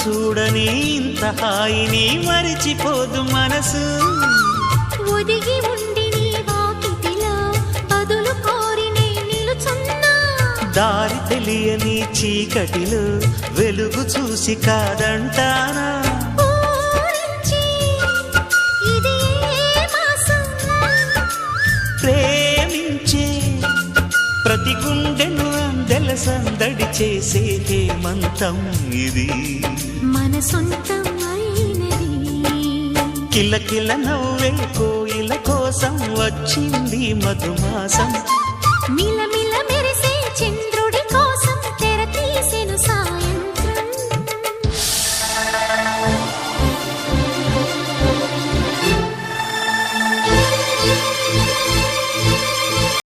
చూడని ఇంత హాయిని మరిచిపోదు మనసు. ఒదిగి ఉండి నీ వాకిటిలో బదులు కోరి నే నిలుచున్నా. దారి తెలియని చీకటిలో వెలుగు చూసి కాదంటానా. ప్రేమించే ప్రతి గుండెను అందెల సందడి చేసే హేమంతం ఇది. మన సొంతం అయినది. కిలకిల నవ్వే కోయిల కోసం వచ్చింది మధుమాసం.